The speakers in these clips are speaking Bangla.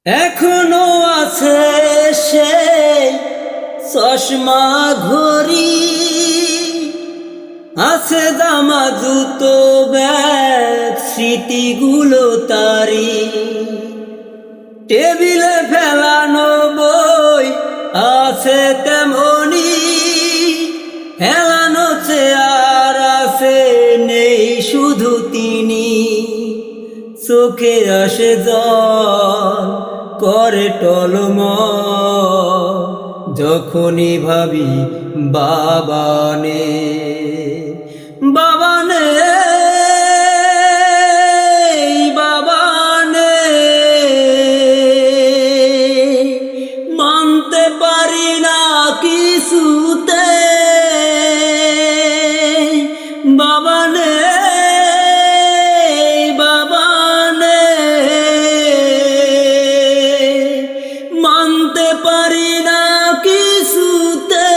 এখনো আছে সেই চশমা ঘড়ি, আছে জামা জুতো ব্যাগ, স্মৃতিগুলো তারি। টেবিলে ফেলানো বই আছে তেমনি, হেলানো চেয়ার আছে, নেই শুধু তিনি। চোখে আসে জল, করে টলমল, যখনই ভাবি বাবানে বাবানে বাবানে। মানতে পারি না কিছুতে বাবানে বাবানে। মানতে পারি না কিছুতে।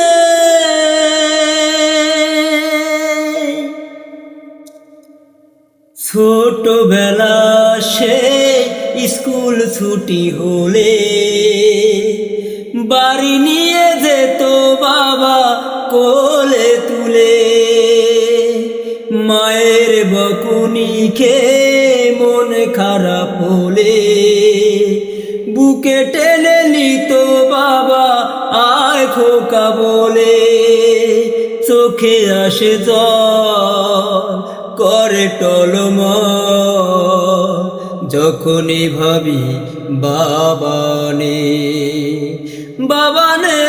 ছোটবেলা সে স্কুল ছুটি হলে বাড়ি নিয়ে যেত বাবা কোলে তুলে। মায়ের বকুনি খেয়ে মন খারাপ হলে বুকে টেনে নিত বাবা, আয় খোকা বলে। চোখে আসে জল, করে টলমল, যখনই ভাবি বাবানে বাবানে।